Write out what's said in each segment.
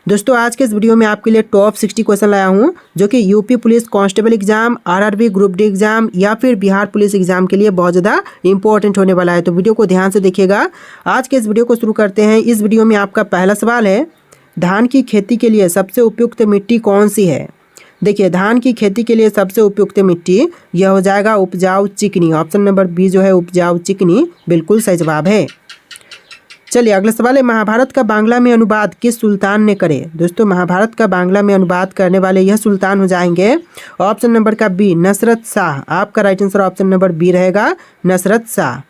दोस्तों आज के इस वीडियो में आपके लिए टॉप 60 क्वेश्चन लाया हूं जो कि UP police constable exam, RRB group D exam या फिर बिहार पुलिस एग्जाम के लिए बहुत ज़्यादा इंपॉर्टेंट होने वाला है। तो वीडियो को ध्यान से देखिएगा। आज के इस वीडियो को शुरू करते हैं। इस वीडियो में आपका पहला सवाल है, धान की खेती के लिए सबसे उपयुक्त मिट्टी कौन सी है। देखिए, धान की खेती के लिए सबसे उपयुक्त मिट्टी यह हो जाएगा उपजाऊ चिकनी। ऑप्शन नंबर बी जो है उपजाऊ चिकनी बिल्कुल सही जवाब है। चलिए अगला सवाल है, महाभारत का बांग्ला में अनुवाद किस सुल्तान ने करे। दोस्तों महाभारत का बांग्ला में अनुवाद करने वाले यह सुल्तान हो जाएंगे ऑप्शन नंबर का बी नसरत शाह। आपका right answer option number B रहेगा नसरत शाह।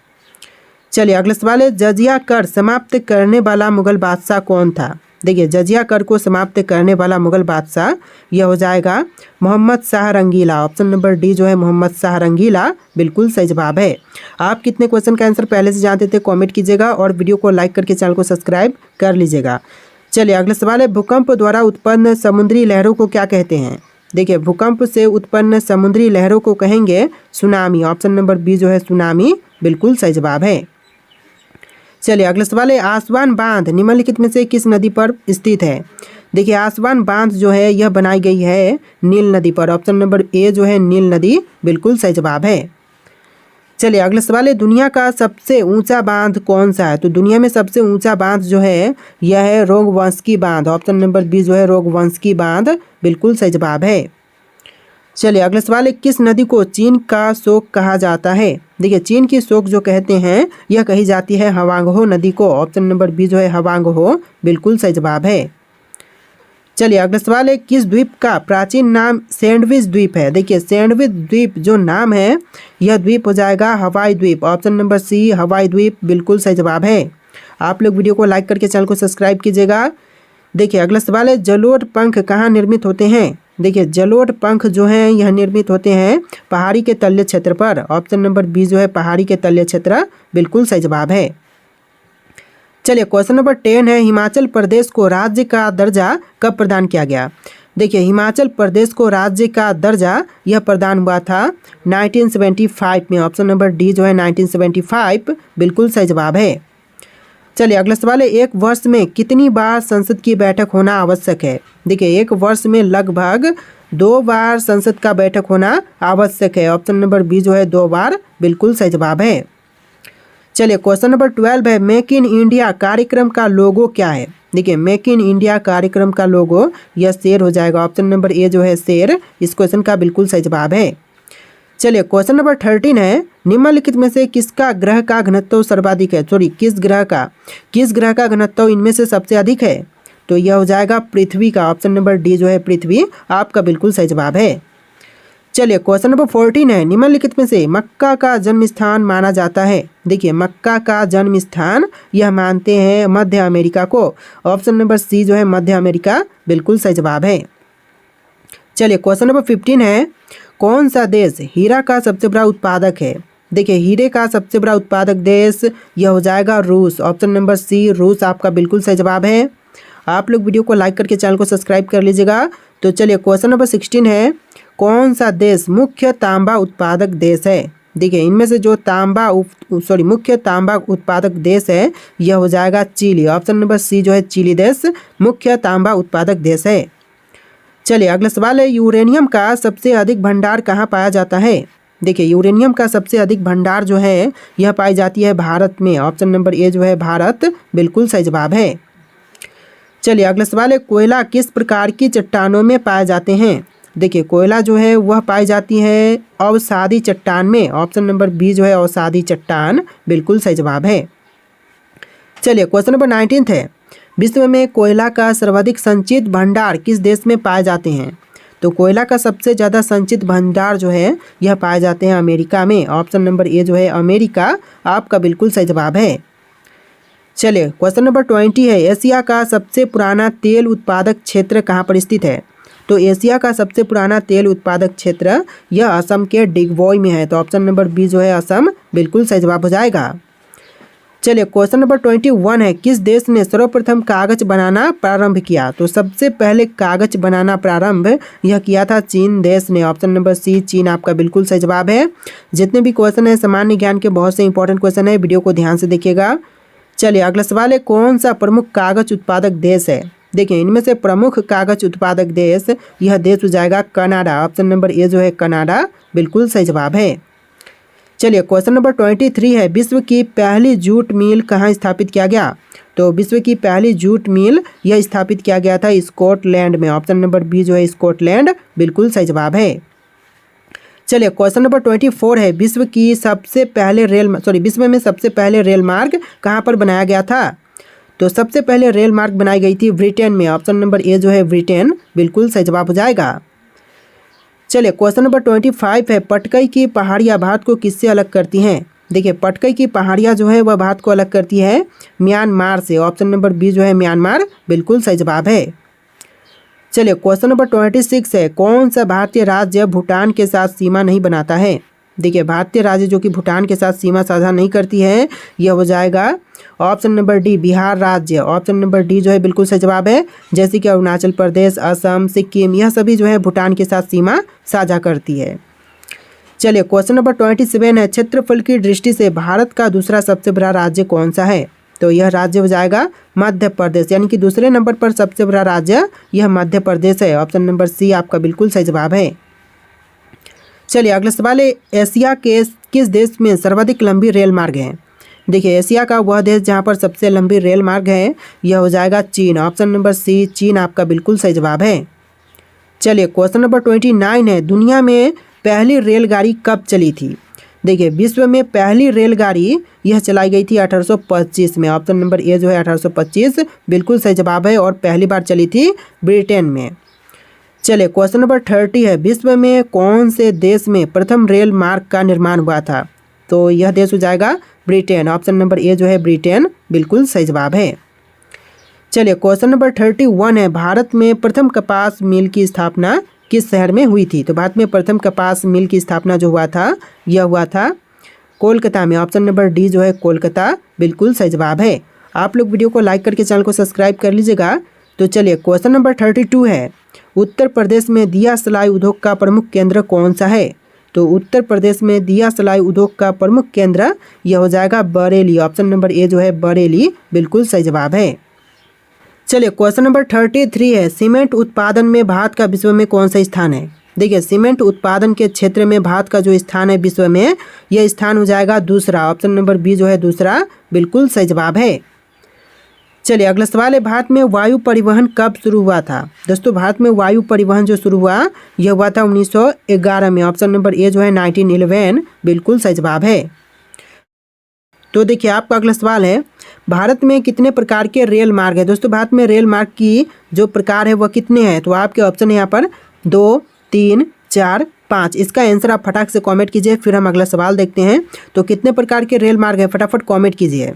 चलिए अगला सवाल है, जजिया कर समाप्त करने वाला मुगल बादशाह कौन था। देखिए, जजिया कर को समाप्त करने वाला मुगल बादशाह यह हो जाएगा मोहम्मद शाह रंगीला। ऑप्शन नंबर डी जो है मोहम्मद शाह रंगीला बिल्कुल सही जवाब है। आप कितने क्वेश्चन का आंसर पहले से जानते थे कमेंट कीजिएगा और वीडियो को लाइक करके चैनल को सब्सक्राइब कर लीजिएगा। चलिए अगला सवाल है, भूकंप द्वारा उत्पन्न समुद्री लहरों को क्या कहते हैं। देखिए, भूकंप से उत्पन्न समुद्री लहरों को कहेंगे सुनामी। ऑप्शन नंबर बी जो है सुनामी बिल्कुल सही जवाब है। चलिए अगला सवाल है, आसवान बांध निम्नलिखित में से किस नदी पर स्थित है। देखिए, आसवान बांध जो है यह बनाई गई है नील नदी पर। ऑप्शन नंबर ए जो है नील नदी बिल्कुल सही जवाब है। चलिए अगला सवाल है, दुनिया का सबसे ऊंचा बांध कौन सा है। तो दुनिया में सबसे ऊंचा बांध जो है यह है रोगवंशकी बांध। ऑप्शन नंबर बी जो है रोगवंशकी बांध बिल्कुल सही जवाब है। चलिए अगला सवाल है, किस नदी को चीन का शोक कहा जाता है। देखिए, चीन की शोक जो कहते हैं यह कही जाती है हवांगहो नदी को। ऑप्शन नंबर बी जो है हवांगहो बिल्कुल सही जवाब है। चलिए अगला सवाल है, किस द्वीप का प्राचीन नाम सैंडविच द्वीप है। देखिए, सैंडविच द्वीप जो नाम है यह द्वीप हो जाएगा हवाई द्वीप। ऑप्शन नंबर सी हवाई द्वीप बिल्कुल सही जवाब है। आप लोग वीडियो को लाइक करके चैनल को सब्सक्राइब कीजिएगा। देखिए अगला सवाल है, जलोढ़ पंख कहाँ निर्मित होते हैं। देखिए, जलोढ़ पंख जो हैं यह निर्मित होते हैं पहाड़ी के तल्य क्षेत्र पर। ऑप्शन नंबर बी जो है पहाड़ी के तल्य क्षेत्र बिल्कुल सही जवाब है। चलिए क्वेश्चन नंबर 10 है, हिमाचल प्रदेश को राज्य का दर्जा कब प्रदान किया गया। देखिए, हिमाचल प्रदेश को राज्य का दर्जा यह प्रदान हुआ था 1975 में। ऑप्शन नंबर डी जो है 1975 बिल्कुल सही जवाब है। चलिए अगला सवाल है, एक वर्ष में कितनी बार संसद की बैठक होना आवश्यक है। देखिए, एक वर्ष में लगभग 2 बार संसद का बैठक होना आवश्यक है। ऑप्शन नंबर बी जो है 2 बार बिल्कुल सही जवाब है। चलिए क्वेश्चन नंबर 12 है, मेक इन इंडिया कार्यक्रम का लोगो क्या है। देखिए, मेक इन इंडिया कार्यक्रम का लोगो यह शेर हो जाएगा। ऑप्शन नंबर ए जो है शेर इस क्वेश्चन का बिल्कुल सही जवाब है। चलिए क्वेश्चन नंबर 13 है, निम्नलिखित में से किसका ग्रह का घनत्व सर्वाधिक है। किस ग्रह का घनत्व इनमें से सबसे अधिक है। तो यह हो जाएगा पृथ्वी का। ऑप्शन नंबर डी जो है पृथ्वी आपका बिल्कुल सही जवाब है। चलिए क्वेश्चन नंबर 14 है, निम्नलिखित में से मक्का का जन्म स्थान माना जाता है। देखिए, मक्का का जन्म स्थान यह मानते हैं मध्य अमेरिका को। ऑप्शन नंबर सी जो है मध्य अमेरिका बिल्कुल सही जवाब है। चलिए क्वेश्चन नंबर 15 है, कौन सा देश हीरा का सबसे बड़ा उत्पादक है। देखिए, हीरे का सबसे बड़ा उत्पादक देश यह हो जाएगा रूस। ऑप्शन नंबर सी रूस आपका बिल्कुल सही जवाब है। आप लोग वीडियो को लाइक करके चैनल को सब्सक्राइब कर लीजिएगा। तो चलिए क्वेश्चन नंबर 16 है, कौन सा देश मुख्य तांबा उत्पादक देश है। देखिए, इनमें से जो मुख्य तांबा उत्पादक देश है यह हो जाएगा चिली। ऑप्शन नंबर सी जो है चिली देश मुख्य तांबा उत्पादक देश है। चलिए अगला सवाल है, यूरेनियम का सबसे अधिक भंडार कहाँ पाया जाता है। देखिए, यूरेनियम का सबसे अधिक भंडार जो है यह पाई जाती है भारत में। ऑप्शन नंबर ए जो है भारत बिल्कुल सही जवाब है। चलिए अगला सवाल है, कोयला किस प्रकार की चट्टानों में पाए जाते हैं। देखिए, कोयला जो है वह पाई जाती है अवसादी चट्टान में। ऑप्शन नंबर बी जो है अवसादी चट्टान बिल्कुल सही जवाब है। चलिए क्वेश्चन नंबर 19 है, विश्व में कोयला का सर्वाधिक संचित भंडार किस देश में पाए जाते हैं। तो कोयला का सबसे ज़्यादा संचित भंडार जो है यह पाए जाते हैं अमेरिका में। ऑप्शन नंबर ए जो है अमेरिका आपका बिल्कुल सही जवाब है। चलिए क्वेश्चन नंबर 20 है, एशिया का सबसे पुराना तेल उत्पादक क्षेत्र कहाँ पर स्थित है। तो एशिया का सबसे पुराना तेल उत्पादक क्षेत्र यह असम के डिगबोई में है। तो ऑप्शन नंबर बी जो है असम बिल्कुल सही जवाब हो जाएगा। चलिए क्वेश्चन नंबर 21 है, किस देश ने सर्वप्रथम कागज बनाना प्रारंभ किया। तो सबसे पहले कागज बनाना प्रारंभ यह किया था चीन देश ने। ऑप्शन नंबर सी चीन आपका बिल्कुल सही जवाब है। जितने भी क्वेश्चन है सामान्य ज्ञान के बहुत से इंपॉर्टेंट क्वेश्चन है, वीडियो को ध्यान से देखिएगा। चलिए अगला सवाल है, कौन सा प्रमुख कागज उत्पादक देश है। देखिए इनमें से प्रमुख कागज उत्पादक देश, यह देश हो जाएगा कनाडा। ऑप्शन नंबर ए जो है कनाडा बिल्कुल सही जवाब है। चलिए क्वेश्चन नंबर 23 है, विश्व की पहली जूट मिल कहाँ स्थापित किया गया? तो विश्व की पहली जूट मिल यह स्थापित किया गया था स्कॉटलैंड में। ऑप्शन नंबर बी जो है स्कॉटलैंड बिल्कुल सही जवाब है। चलिए क्वेश्चन नंबर 24 है, विश्व में सबसे पहले रेल मार्ग कहाँ पर बनाया गया था? तो सबसे पहले रेल मार्ग बनाई गई थी ब्रिटेन में। ऑप्शन नंबर ए जो है ब्रिटेन बिल्कुल सही जवाब हो जाएगा। चलिए क्वेश्चन नंबर 25 है, पटकई की पहाड़ियाँ भारत को किससे अलग करती हैं? देखिए पटकई की पहाड़ियाँ जो है वह भारत को अलग करती है म्यांमार से। ऑप्शन नंबर बी जो है म्यांमार बिल्कुल सही जवाब है। चलिए क्वेश्चन नंबर 26 है, कौन सा भारतीय राज्य भूटान के साथ सीमा नहीं बनाता है? देखिए भारतीय राज्य जो कि भूटान के साथ सीमा साझा नहीं करती है, यह हो जाएगा ऑप्शन नंबर डी बिहार राज्य। ऑप्शन नंबर डी जो है बिल्कुल सही जवाब है। जैसे कि अरुणाचल प्रदेश, असम, सिक्किम, यह सभी जो है भूटान के साथ सीमा साझा करती है। चलिए क्वेश्चन नंबर 27 है, क्षेत्रफल की दृष्टि से भारत का दूसरा सबसे बड़ा राज्य कौन सा है? तो यह राज्य हो जाएगा मध्य प्रदेश, यानी कि दूसरे नंबर पर सबसे बड़ा राज्य यह मध्य प्रदेश है। ऑप्शन नंबर सी आपका बिल्कुल सही जवाब है। चलिए अगला सवाल है, एशिया के किस देश में सर्वाधिक लंबी रेल मार्ग है? देखिए एशिया का वह देश जहां पर सबसे लंबी रेल मार्ग है, यह हो जाएगा चीन। ऑप्शन नंबर सी चीन आपका बिल्कुल सही जवाब है। चलिए क्वेश्चन नंबर 29 है, दुनिया में पहली रेलगाड़ी कब चली थी? देखिए विश्व में पहली रेलगाड़ी यह चलाई गई थी 1825 में। ऑप्शन नंबर ए जो है 1825 बिल्कुल सही जवाब है और पहली बार चली थी ब्रिटेन में। चलिए क्वेश्चन नंबर 30 है, विश्व में कौन से देश में प्रथम रेल मार्ग का निर्माण हुआ था? तो यह देश हो जाएगा ब्रिटेन। ऑप्शन नंबर ए जो है ब्रिटेन बिल्कुल सही जवाब है। चलिए क्वेश्चन नंबर 31 है, भारत में प्रथम कपास मिल की स्थापना किस शहर में हुई थी? तो भारत में प्रथम कपास मिल की स्थापना जो हुआ था यह हुआ था कोलकाता में। ऑप्शन नंबर डी जो है कोलकाता बिल्कुल सही जवाब है। आप लोग वीडियो को लाइक करके चैनल को सब्सक्राइब कर लीजिएगा। तो चलिए क्वेश्चन नंबर 32 है, उत्तर प्रदेश में दिया सलाई उद्योग का प्रमुख केंद्र कौन सा है? तो उत्तर प्रदेश में दिया सलाई उद्योग का प्रमुख केंद्र यह हो जाएगा बरेली। ऑप्शन नंबर ए जो है बरेली बिल्कुल सही जवाब है। चलिए क्वेश्चन नंबर 33 है, सीमेंट उत्पादन में भारत का विश्व में कौन सा स्थान है? देखिए सीमेंट उत्पादन के क्षेत्र में भारत का जो स्थान है विश्व में, यह स्थान हो जाएगा दूसरा। ऑप्शन नंबर बी जो है दूसरा बिल्कुल सही जवाब है। चलिए अगला सवाल है, भारत में वायु परिवहन कब शुरू हुआ था? दोस्तों भारत में वायु परिवहन जो शुरू हुआ यह हुआ था 1911 में। ऑप्शन नंबर ए जो है 1911 बिल्कुल सही जवाब है। तो देखिए आपका अगला सवाल है, भारत में कितने प्रकार के रेल मार्ग है? दोस्तों भारत में रेल मार्ग की जो प्रकार है वह कितने हैं? तो आपके ऑप्शन है यहाँ पर 2, 3, 4, 5। इसका आंसर आप फटाक से कमेंट कीजिए, फिर हम अगला सवाल देखते हैं। तो कितने प्रकार के रेल मार्ग है फटाफट कमेंट कीजिए।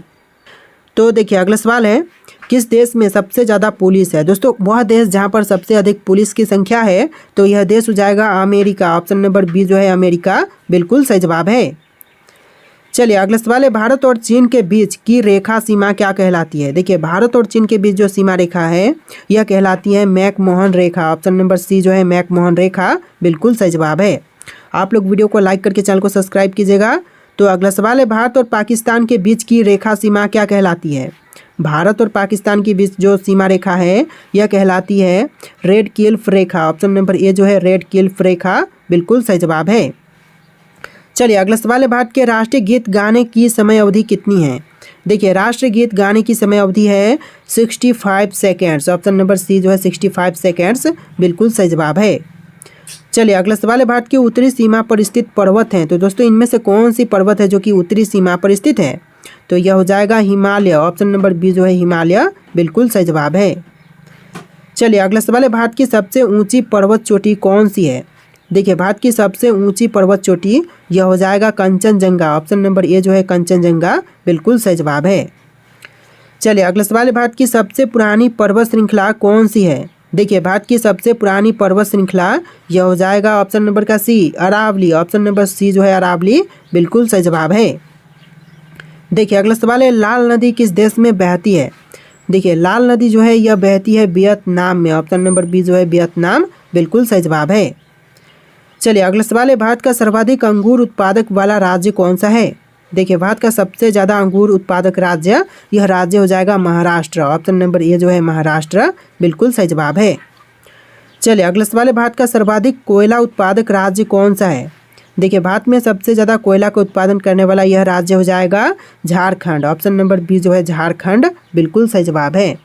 तो देखिए अगला सवाल है, किस देश में सबसे ज़्यादा पुलिस है? दोस्तों वह देश जहां पर सबसे अधिक पुलिस की संख्या है, तो यह देश हो जाएगा अमेरिका। ऑप्शन नंबर बी जो है अमेरिका बिल्कुल सही जवाब है। चलिए अगला सवाल है, भारत और चीन के बीच की रेखा सीमा क्या कहलाती है? देखिए भारत और चीन के बीच जो सीमा रेखा है यह कहलाती है मैकमोहन रेखा। ऑप्शन नंबर सी जो है मैकमोहन रेखा बिल्कुल सही जवाब है। आप लोग वीडियो को लाइक करके चैनल को सब्सक्राइब कीजिएगा। तो अगला सवाल है, भारत और पाकिस्तान के बीच की रेखा सीमा क्या कहलाती है? भारत और पाकिस्तान के बीच जो सीमा रेखा है यह कहलाती है red Cliff Rekha. Option number A जो है रेड क्लिफ रेखा बिल्कुल सही जवाब है। चलिए अगला सवाल है, भारत के राष्ट्रीय गीत गाने की समय अवधि कितनी है? देखिए राष्ट्रीय गीत गाने की समय अवधि है 65 सेकेंड्स। ऑप्शन नंबर सी जो है 65 सेकेंड्स बिल्कुल सही जवाब है। चलिए अगला सवाल है, भारत की उत्तरी सीमा पर स्थित पर्वत हैं। तो दोस्तों इनमें से कौन सी पर्वत है जो कि उत्तरी सीमा पर स्थित है? तो यह हो जाएगा हिमालय। ऑप्शन नंबर बी जो है हिमालय बिल्कुल सही जवाब है। चलिए अगला सवाल है, भारत की सबसे ऊंची पर्वत चोटी कौन सी है? देखिए भारत की सबसे ऊंची पर्वत चोटी यह हो जाएगा कंचनजंगा। ऑप्शन नंबर ए जो है कंचनजंगा बिल्कुल सही जवाब है। चलिए अगला सवाल है, भारत की सबसे पुरानी पर्वत श्रृंखला कौन सी है? देखिए भारत की सबसे पुरानी पर्वत श्रृंखला यह हो जाएगा ऑप्शन नंबर का सी अरावली। ऑप्शन नंबर सी जो है अरावली बिल्कुल सही जवाब है। देखिए अगला सवाल है, लाल नदी किस देश में बहती है? देखिए लाल नदी जो है यह बहती है वियतनाम में। ऑप्शन नंबर बी जो है वियतनाम बिल्कुल सही जवाब है। चलिए अगला सवाल है, भारत का सर्वाधिक अंगूर उत्पादक वाला राज्य कौन सा है? देखिए भारत का सबसे ज़्यादा अंगूर उत्पादक राज्य, यह राज्य हो जाएगा महाराष्ट्र। ऑप्शन नंबर ए जो है महाराष्ट्र बिल्कुल सही जवाब है। चलिए अगला सवाल है, भारत का सर्वाधिक कोयला उत्पादक राज्य कौन सा है? देखिए भारत में सबसे ज़्यादा कोयला का उत्पादन करने वाला यह राज्य हो जाएगा झारखंड। ऑप्शन नंबर बी जो है झारखंड बिल्कुल सही जवाब है।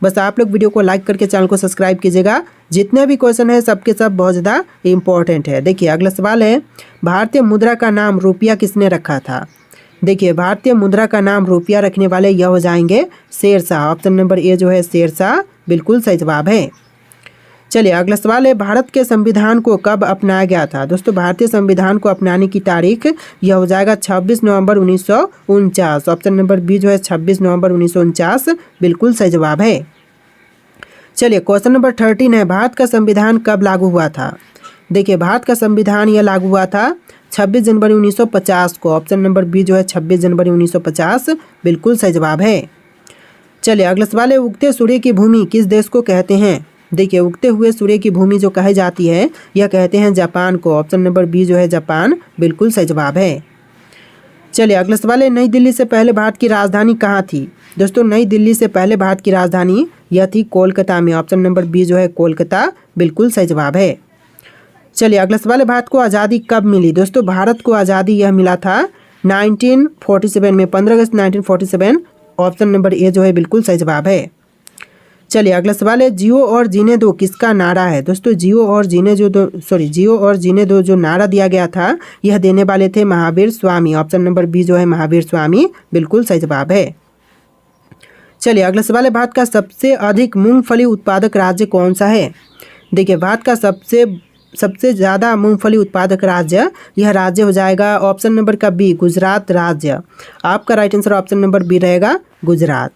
बस आप लोग वीडियो को लाइक करके चैनल को सब्सक्राइब कीजिएगा। जितने भी क्वेश्चन है सबके सब बहुत ज़्यादा इंपॉर्टेंट है। देखिए अगला सवाल है, भारतीय मुद्रा का नाम रुपया किसने रखा था? देखिए भारतीय मुद्रा का नाम रुपया रखने वाले यह हो जाएंगे शेरशाह। ऑप्शन नंबर ए जो है शेरशाह बिल्कुल सही जवाब है। चलिए अगला सवाल है, भारत के संविधान को कब अपनाया गया था? दोस्तों भारतीय संविधान को अपनाने की तारीख यह हो जाएगा 26 नवंबर 1949। ऑप्शन नंबर बी जो है 26 नवंबर 1949 बिल्कुल सही जवाब है। चलिए क्वेश्चन नंबर 13 है, भारत का संविधान कब लागू हुआ था? देखिए भारत का संविधान यह लागू हुआ था 26 जनवरी 1950 को। ऑप्शन नंबर बी जो है 26 जनवरी 1950 बिल्कुल सही जवाब है। चलिए अगला सवाल है, उगते सूर्य की भूमि किस देश को कहते हैं? देखिए उगते हुए सूर्य की भूमि जो कही जाती है यह कहते हैं जापान को। ऑप्शन नंबर बी जो है जापान बिल्कुल सही जवाब है। चलिए अगला सवाल है, नई दिल्ली से पहले भारत की राजधानी कहाँ थी? दोस्तों नई दिल्ली से पहले भारत की राजधानी यह थी कोलकाता में। ऑप्शन नंबर बी जो है कोलकाता बिल्कुल सही जवाब है। चलिए अगला सवाल है, भारत को आज़ादी कब मिली? दोस्तों भारत को आज़ादी यह मिला था 1947 में, 15 अगस्त 1947। ऑप्शन नंबर ए जो है बिल्कुल सही जवाब है। चलिए अगला सवाल है, जियो और जीने दो किसका नारा है? दोस्तों जियो और जीने दो जो नारा दिया गया था यह देने वाले थे Mahavir Swami. Option number B जो है महावीर स्वामी बिल्कुल सही जवाब है। चलिए अगला सवाल है, भारत का सबसे अधिक मूंगफली उत्पादक राज्य कौन सा है? देखिए भारत का सबसे ज़्यादा मूंगफली उत्पादक राज्य यह राज्य हो जाएगा ऑप्शन नंबर का बी गुजरात राज्य। आपका right answer option number B रहेगा गुजरात।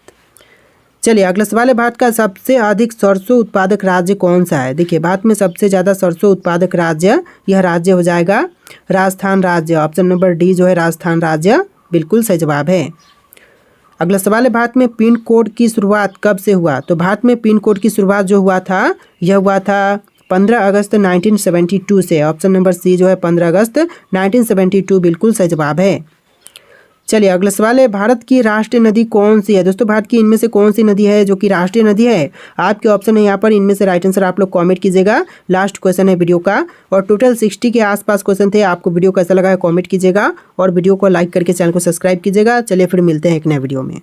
चलिए अगला सवाल है, भारत का सबसे अधिक सरसों उत्पादक राज्य कौन सा है? देखिए भारत में सबसे ज़्यादा सरसों उत्पादक राज्य यह राज्य हो जाएगा राजस्थान राज्य। ऑप्शन नंबर डी जो है राजस्थान राज्य बिल्कुल सही जवाब है। अगला सवाल है, भारत में पिन कोड की शुरुआत कब से हुआ? तो भारत में पिन कोड की शुरुआत जो हुआ था यह हुआ था 15 अगस्त 1972 से। ऑप्शन नंबर सी जो है 15 अगस्त 1972 बिल्कुल सही जवाब है। चलिए अगला सवाल है, भारत की राष्ट्रीय नदी कौन सी है? दोस्तों भारत की इनमें से कौन सी नदी है जो कि राष्ट्रीय नदी है? आपके ऑप्शन है यहाँ पर, इनमें से राइट आंसर आप लोग कमेंट कीजिएगा। लास्ट क्वेश्चन है वीडियो का और टोटल 60 के आसपास क्वेश्चन थे। आपको वीडियो कैसा लगा है कमेंट कीजिएगा और वीडियो को लाइक करके चैनल को सब्सक्राइब कीजिएगा। चलिए फिर मिलते हैं एक नए वीडियो में।